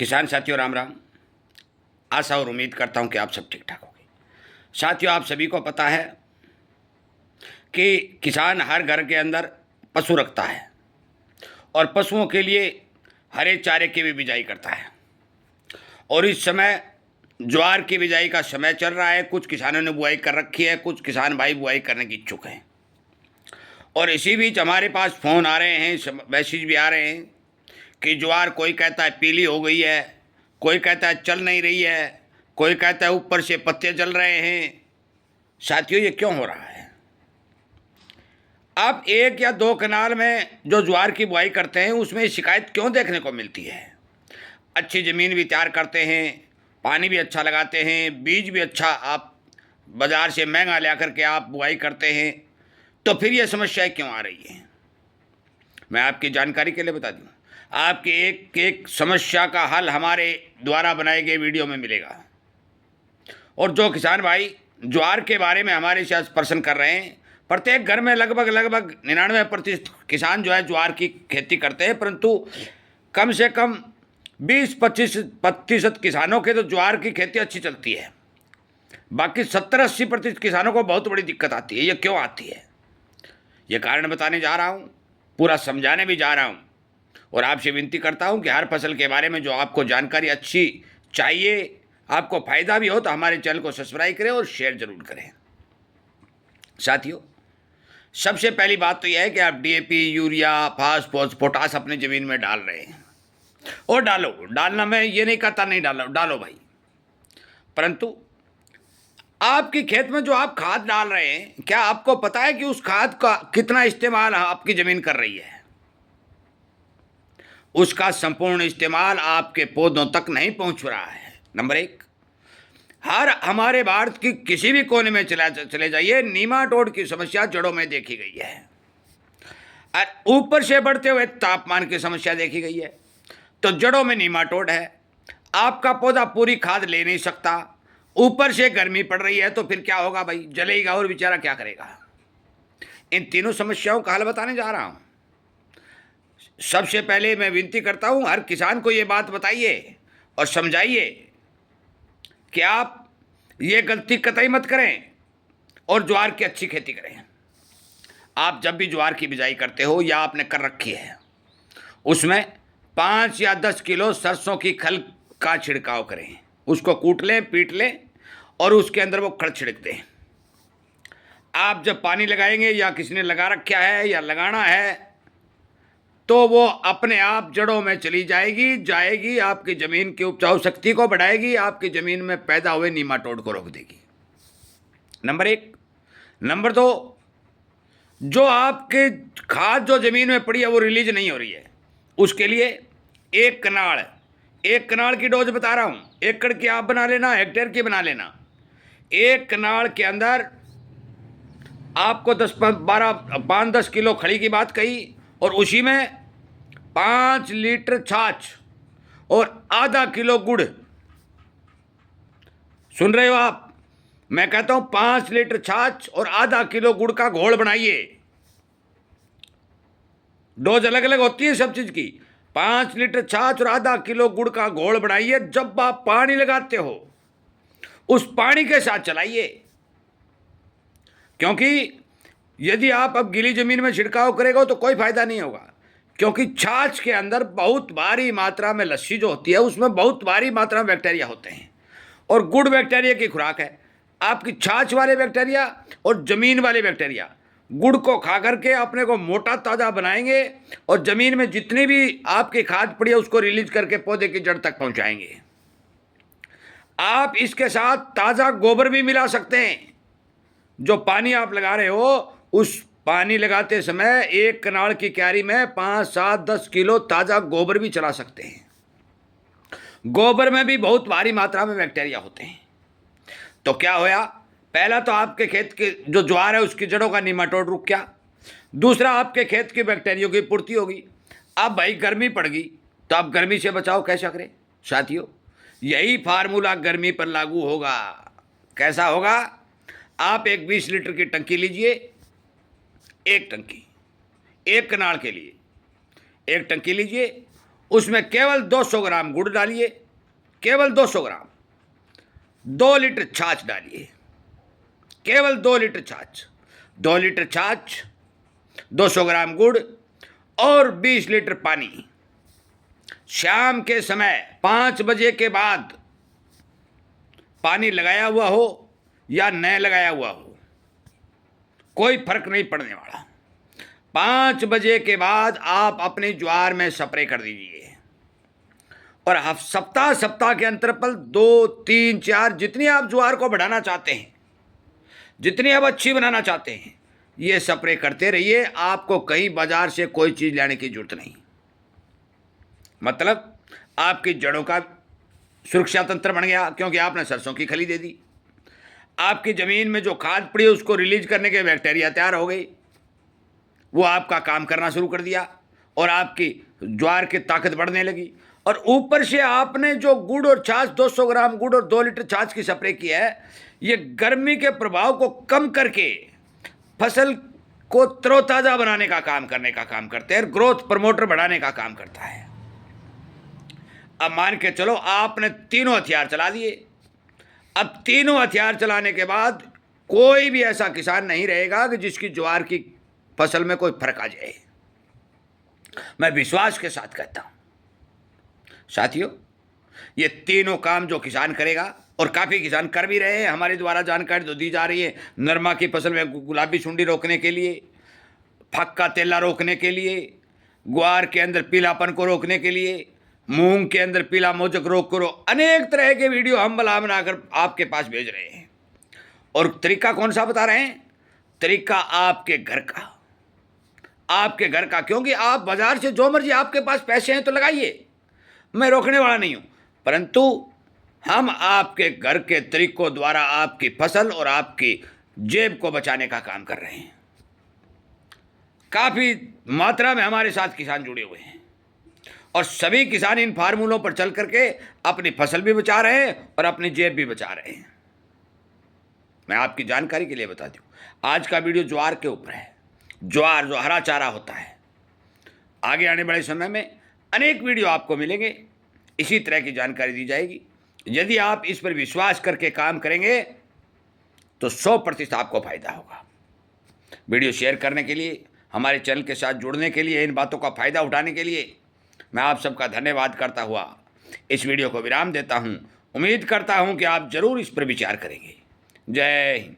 किसान साथियों राम राम। आशा और उम्मीद करता हूं कि आप सब ठीक ठाक होंगे। साथियों, आप सभी को पता है कि किसान हर घर के अंदर पशु रखता है और पशुओं के लिए हरे चारे की भी बिजाई करता है। और इस समय ज्वार की बिजाई का समय चल रहा है। कुछ किसानों ने बुआई कर रखी है, कुछ किसान भाई बुआई करने की इच्छुक हैं। और इसी बीच हमारे पास फ़ोन आ रहे हैं, मैसेज भी आ रहे हैं कि ज्वार कोई कहता है पीली हो गई है, कोई कहता है चल नहीं रही है, कोई कहता है ऊपर से पत्ते जल रहे हैं। साथियों, ये क्यों हो रहा है? आप एक या दो कनाल में जो ज्वार की बुआई करते हैं उसमें शिकायत क्यों देखने को मिलती है? अच्छी ज़मीन भी तैयार करते हैं, पानी भी अच्छा लगाते हैं, बीज भी अच्छा आप बाज़ार से महंगा ला करके आप बुआई करते हैं, तो फिर ये समस्याएं क्यों आ रही हैं? मैं आपकी जानकारी के लिए बता दूं, आपकी एक एक समस्या का हल हमारे द्वारा बनाए गए वीडियो में मिलेगा। और जो किसान भाई ज्वार के बारे में हमारे से प्रश्न कर रहे हैं, प्रत्येक घर में लगभग 99% किसान जो है ज्वार की खेती करते हैं, परंतु कम से कम 20-25% किसानों के तो ज्वार की खेती अच्छी चलती है। बाकी 70-80% किसानों को बहुत बड़ी दिक्कत आती है। ये क्यों आती है? ये कारण बताने जा रहा हूँ, पूरा समझाने भी जा रहा हूँ। और आपसे विनती करता हूँ कि हर फसल के बारे में जो आपको जानकारी अच्छी चाहिए, आपको फ़ायदा भी हो, तो हमारे चैनल को सब्सक्राइब करें और शेयर जरूर करें। साथियों, सबसे पहली बात तो यह है कि आप डीएपी, यूरिया, फास्फोरस, पोटास अपनी ज़मीन में डाल रहे हैं, और डालना मैं ये नहीं कहता नहीं डालो भाई, परंतु आपकी खेत में जो आप खाद डाल रहे हैं, क्या आपको पता है कि उस खाद का कितना इस्तेमाल आपकी ज़मीन कर रही है? उसका संपूर्ण इस्तेमाल आपके पौधों तक नहीं पहुंच रहा है। नंबर एक, हर हमारे भारत की किसी भी कोने में चले जाइए, नीमाटोड की समस्या जड़ों में देखी गई है। और ऊपर से बढ़ते हुए तापमान की समस्या देखी गई है, तो जड़ों में नीमाटोड है। आपका पौधा पूरी खाद ले नहीं सकता, ऊपर से गर्मी पड़ रही है, तो फिर क्या होगा भाई? जलेगा और बेचारा क्या करेगा? इन तीनों समस्याओं का हल बताने जा रहा हूं। सबसे पहले मैं विनती करता हूं, हर किसान को ये बात बताइए और समझाइए कि आप ये गलती कतई मत करें और ज्वार की अच्छी खेती करें। आप जब भी ज्वार की बिजाई करते हो या आपने कर रखी है, उसमें 5 या 10 किलो सरसों की खल का छिड़काव करें। उसको कूट लें, पीट लें और उसके अंदर वो खल छिड़क दें। आप जब पानी लगाएंगे या किसी ने लगा रखा है या लगाना है, तो वो अपने आप जड़ों में चली जाएगी, आपकी ज़मीन की उपजाऊ शक्ति को बढ़ाएगी, आपकी ज़मीन में पैदा हुए नीमाटोड को रोक देगी। नंबर एक। नंबर दो, जो आपके खाद जो ज़मीन में पड़ी है वो रिलीज नहीं हो रही है, उसके लिए एक कनाल की डोज बता रहा हूँ। एकड़ की आप बना लेना, हेक्टेयर की बना लेना। एक कनाल के अंदर आपको 5-10 किलो खड़ी की बात कही, और उसी में 5 लीटर छाछ और आधा किलो गुड़। सुन रहे हो आप? मैं कहता हूं 5 लीटर छाछ और आधा किलो गुड़ का घोल बनाइए। डोज अलग अलग होती है सब चीज की। 5 लीटर छाछ और आधा किलो गुड़ का घोल बनाइए। जब आप पानी लगाते हो, उस पानी के साथ चलाइए, क्योंकि यदि आप अब गीली जमीन में छिड़काव करेगा तो कोई फायदा नहीं होगा, क्योंकि छाछ के अंदर बहुत भारी मात्रा में लस्सी जो होती है उसमें बहुत भारी मात्रा में बैक्टीरिया होते हैं, और गुड़ बैक्टीरिया की खुराक है। आपकी छाछ वाले बैक्टीरिया और ज़मीन वाले बैक्टीरिया गुड़ को खा करके अपने को मोटा ताज़ा बनाएंगे, और ज़मीन में जितनी भी आपकी खाद पड़ी है उसको रिलीज करके पौधे की जड़ तक पहुंचाएंगे। आप इसके साथ ताज़ा गोबर भी मिला सकते हैं। जो पानी आप लगा रहे हो, उस पानी लगाते समय एक कनाल की क्यारी में 5, 7, 10 किलो ताज़ा गोबर भी चला सकते हैं। गोबर में भी बहुत भारी मात्रा में बैक्टीरिया होते हैं। तो क्या होया? पहला तो आपके खेत के जो ज्वार है उसकी जड़ों का नीमाटोड रुक गया। दूसरा, आपके खेत की बैक्टीरिया की पूर्ति होगी। अब भाई गर्मी पड़ गई, तो आप गर्मी से बचाव कैसा करें? साथियों, यही फार्मूला गर्मी पर लागू होगा। कैसा होगा? आप एक 20 लीटर की टंकी लीजिए, एक टंकी, एक कनाल के लिए एक टंकी लीजिए, उसमें केवल 200 ग्राम गुड़ डालिए, केवल 200 ग्राम, 2 लीटर छाछ डालिए, केवल 2 लीटर छाछ, 2 लीटर छाछ, 200 ग्राम गुड़ और 20 लीटर पानी। शाम के समय 5 बजे के बाद पानी लगाया हुआ हो या न लगाया हुआ हो, कोई फर्क नहीं पड़ने वाला। 5 बजे के बाद आप अपनी ज्वार में स्प्रे कर दीजिए और सप्ताह के अंतर पर 2, 3, 4 जितनी आप ज्वार को बढ़ाना चाहते हैं, जितनी आप अच्छी बनाना चाहते हैं, ये स्प्रे करते रहिए। आपको कहीं बाजार से कोई चीज़ लाने की जरूरत नहीं। मतलब आपकी जड़ों का सुरक्षा तंत्र बन गया, क्योंकि आपने सरसों की खली दे दी। आपकी ज़मीन में जो खाद पड़ी उसको रिलीज करने के बैक्टीरिया तैयार हो गई, वो आपका काम करना शुरू कर दिया और आपकी ज्वार की ताकत बढ़ने लगी। और ऊपर से आपने जो गुड़ और छाछ, 200 ग्राम गुड़ और 2 लीटर छाछ की स्प्रे की है, ये गर्मी के प्रभाव को कम करके फसल को तरोताज़ा बनाने का काम करते हैं, ग्रोथ प्रमोटर बढ़ाने का काम करता है। अब मान के चलो आपने तीनों हथियार चला दिए। अब तीनों हथियार चलाने के बाद कोई भी ऐसा किसान नहीं रहेगा कि जिसकी ज्वार की फसल में कोई फर्क आ जाए। मैं विश्वास के साथ कहता हूं साथियों, ये तीनों काम जो किसान करेगा, और काफ़ी किसान कर भी रहे हैं, हमारे द्वारा जानकारी तो दी जा रही है। नरमा की फसल में गुलाबी सुंडी रोकने के लिए, फक्का तेला रोकने के लिए, ग्वार के अंदर पीलापन को रोकने के लिए, मूंग के अंदर पीला मोजक रोग करो, अनेक तरह के वीडियो हम बनाकर आपके पास भेज रहे हैं। और तरीका कौन सा बता रहे हैं? तरीका आपके घर का, आपके घर का। क्योंकि आप बाजार से जो मर्जी, आपके पास पैसे हैं तो लगाइए, मैं रोकने वाला नहीं हूं, परंतु हम आपके घर के तरीकों द्वारा आपकी फसल और आपकी जेब को बचाने का काम कर रहे हैं। काफ़ी मात्रा में हमारे साथ किसान जुड़े हुए हैं और सभी किसान इन फार्मूलों पर चल करके अपनी फसल भी बचा रहे हैं और अपनी जेब भी बचा रहे हैं। मैं आपकी जानकारी के लिए बता दूं, आज का वीडियो ज्वार के ऊपर है। ज्वार जो हरा चारा होता है, आगे आने वाले समय में अनेक वीडियो आपको मिलेंगे, इसी तरह की जानकारी दी जाएगी। यदि आप इस पर विश्वास करके काम करेंगे तो 100% आपको फायदा होगा। वीडियो शेयर करने के लिए, हमारे चैनल के साथ जुड़ने के लिए, इन बातों का फायदा उठाने के लिए मैं आप सबका धन्यवाद करता हुआ इस वीडियो को विराम देता हूं। उम्मीद करता हूं कि आप जरूर इस पर विचार करेंगे। जय हिंद।